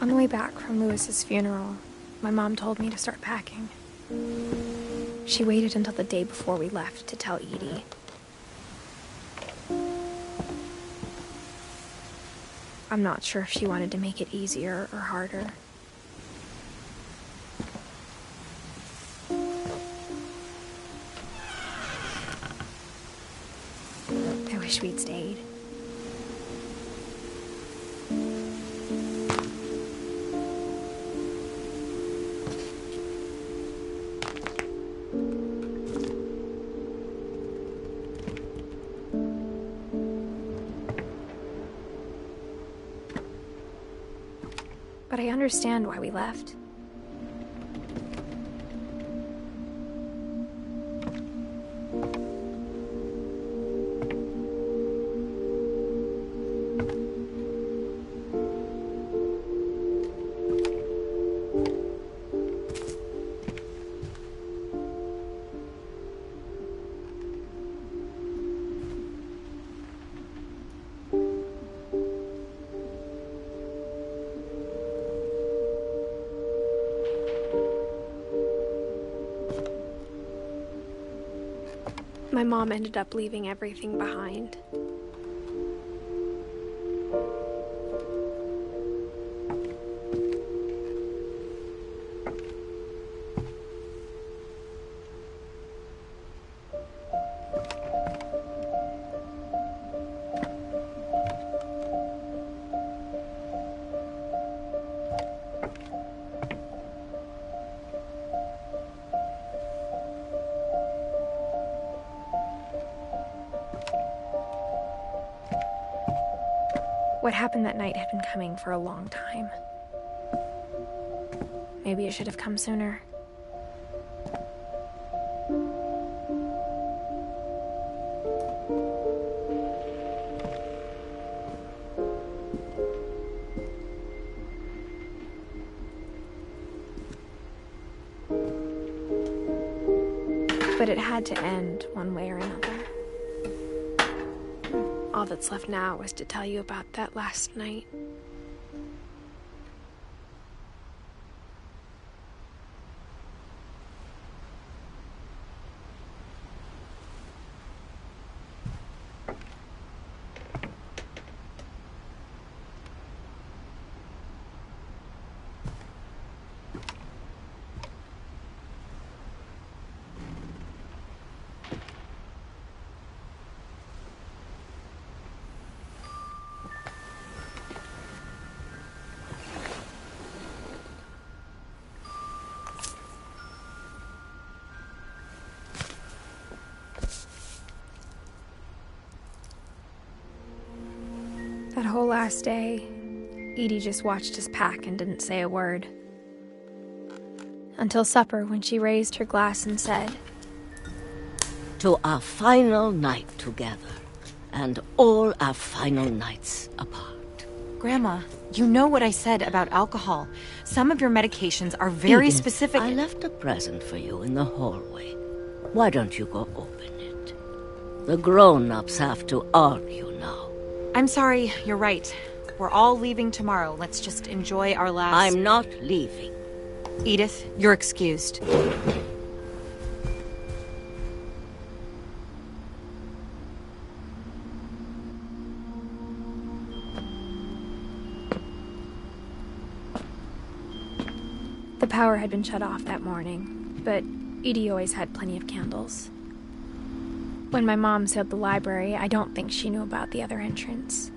On the way back from Lewis's funeral, my mom told me to start packing. She waited until the day before we left to tell Edie. I'm not sure if she wanted to make it easier or harder. I wish we'd stayed. But I understand why we left. My mom ended up leaving everything behind. What happened that night had been coming for a long time. Maybe it should have come sooner. But it had to end one way or another. All that's left now is to tell you about that last night. That whole last day, Edie just watched us pack and didn't say a word. Until supper, when she raised her glass and said, "To our final night together, and all our final nights apart." Grandma, you know what I said about alcohol. Some of your medications are very Edith, specific. I left a present for you in the hallway. Why don't you go open it? The grown-ups have to argue now. I'm sorry, you're right. We're all leaving tomorrow. Let's just enjoy our last... I'm not leaving. Edith, you're excused. The power had been shut off that morning, but Edie always had plenty of candles. When my mom sealed the library, I don't think she knew about the other entrance.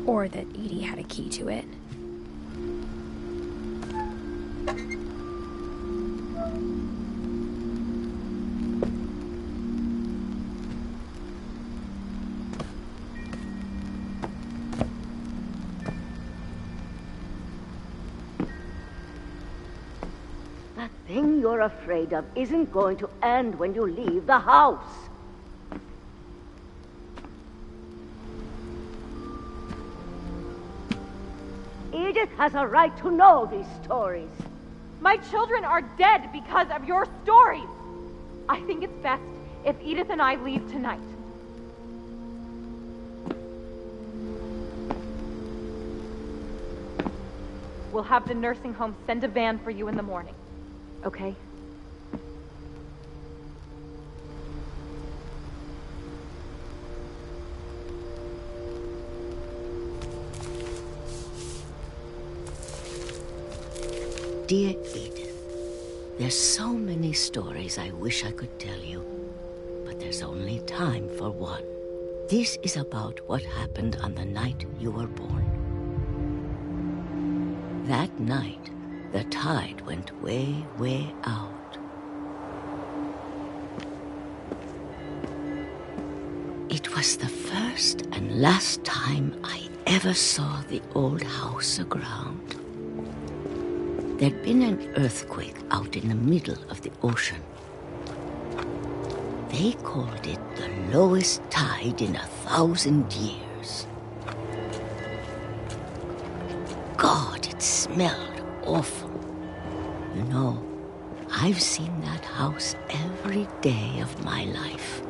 Or that Edie had a key to it. That thing you're afraid of isn't going to end when you leave the house. Edith has a right to know these stories. My children are dead because of your stories. I think it's best if Edith and I leave tonight. We'll have the nursing home send a van for you in the morning. Okay? Dear Edith, there's so many stories I wish I could tell you, but there's only time for one. This is about what happened on the night you were born. That night, the tide went way, way out. It was the first and last time I ever saw the old house aground. There'd been an earthquake out in the middle of the ocean. They called it the lowest tide in 1,000 years. God, it smelled awful. You know, I've seen that house every day of my life.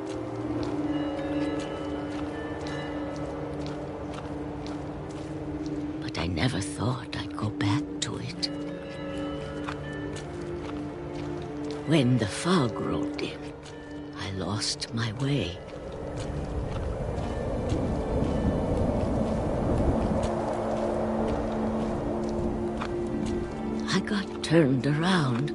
But I never thought I'd go back to it. When the fog rolled in, I lost my way. I got turned around.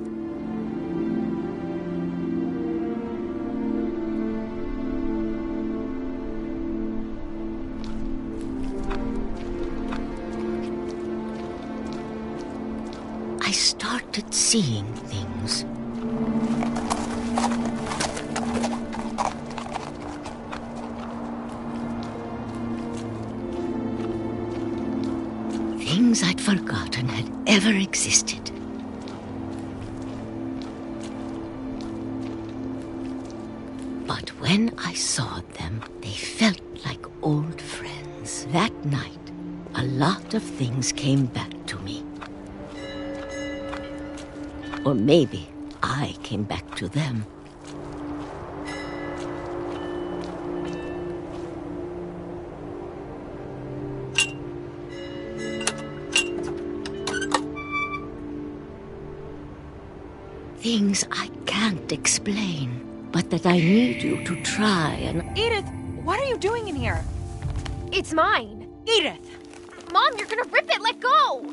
I started seeing things. Things I'd forgotten had ever existed. But when I saw them, they felt like old friends. That night, a lot of things came back to me. Or maybe I came back to them. Things I can't explain, but that I need you to try and... Edith, what are you doing in here? It's mine. Edith! Mom, you're gonna rip it! Let go!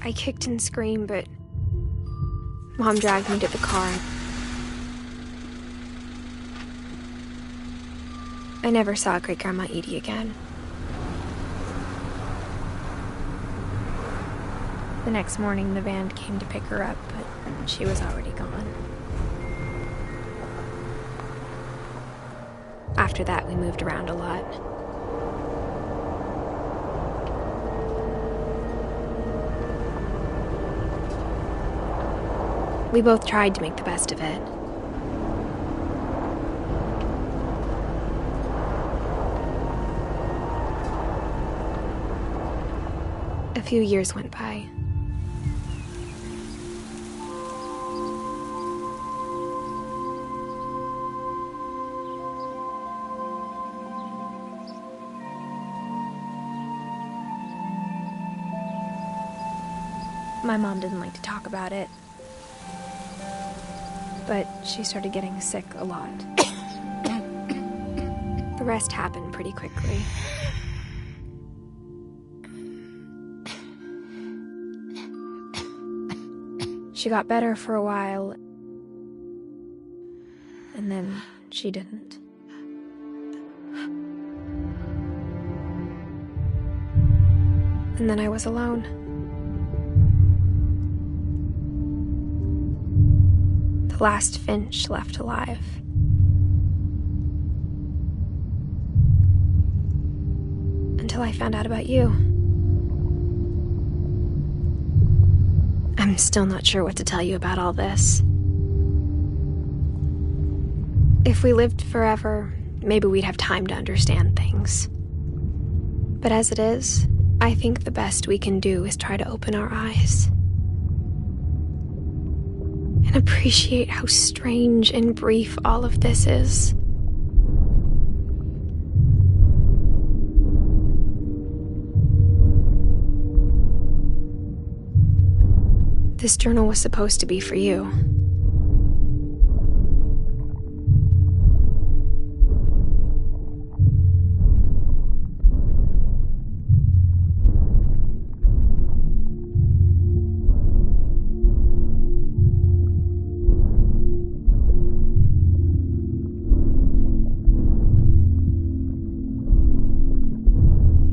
I kicked and screamed, but Mom dragged me to the car. I never saw Great-Grandma Edie again. The next morning, the van came to pick her up, but she was already gone. After that, we moved around a lot. We both tried to make the best of it. A few years went by. My mom didn't like to talk about it, but she started getting sick a lot. The rest happened pretty quickly. She got better for a while, and then she didn't. And then I was alone. The last Finch left alive. Until I found out about you. I'm still not sure what to tell you about all this. If we lived forever, maybe we'd have time to understand things. But as it is, I think the best we can do is try to open our eyes. And appreciate how strange and brief all of this is. This journal was supposed to be for you.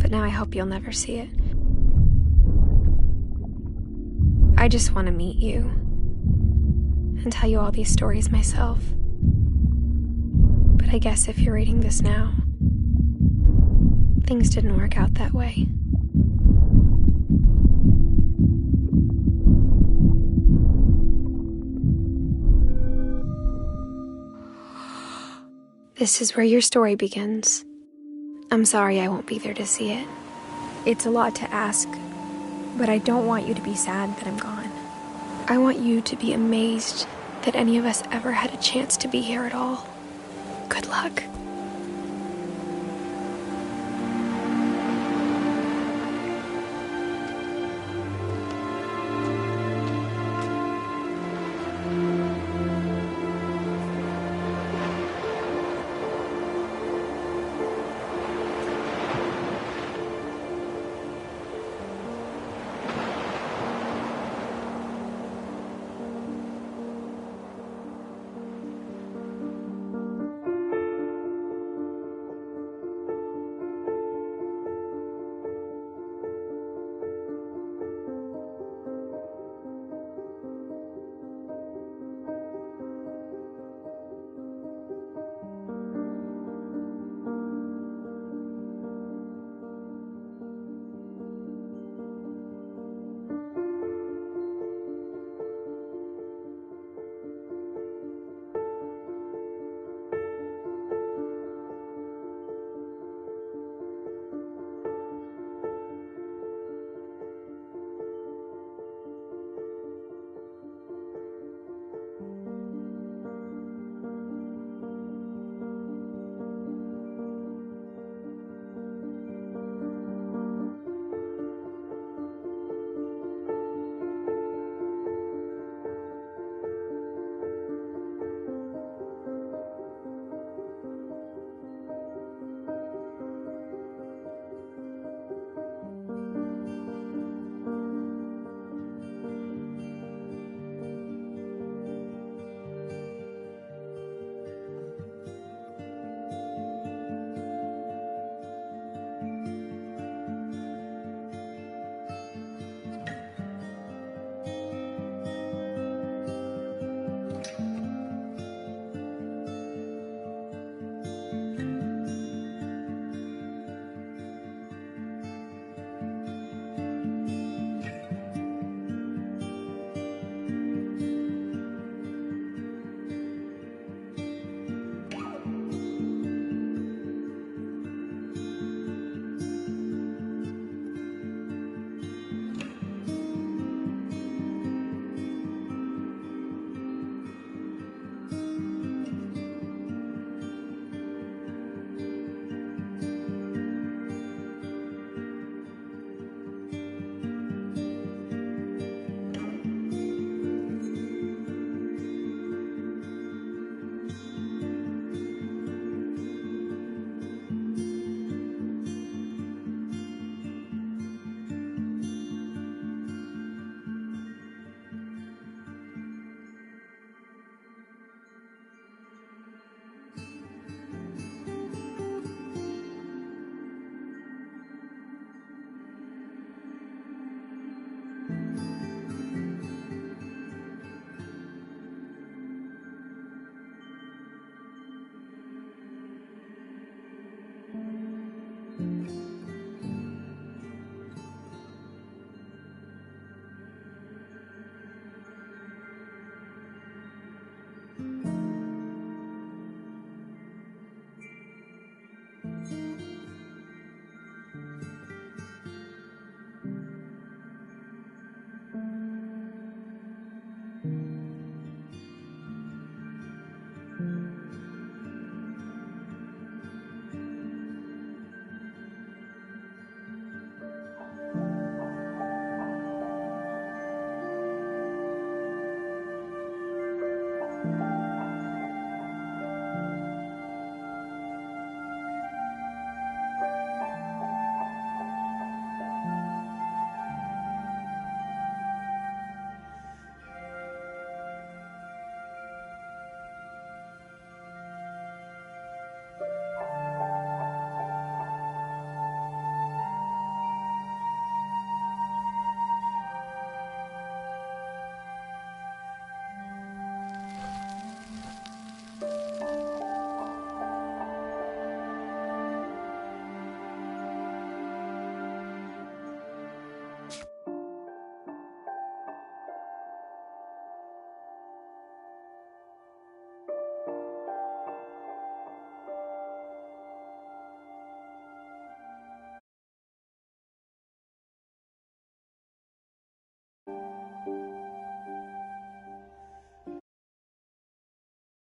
But now I hope you'll never see it. I just want to meet you and tell you all these stories myself. But I guess if you're reading this now, things didn't work out that way. This is where your story begins. I'm sorry I won't be there to see it. It's a lot to ask, but I don't want you to be sad that I'm gone. I want you to be amazed that any of us ever had a chance to be here at all. Good luck.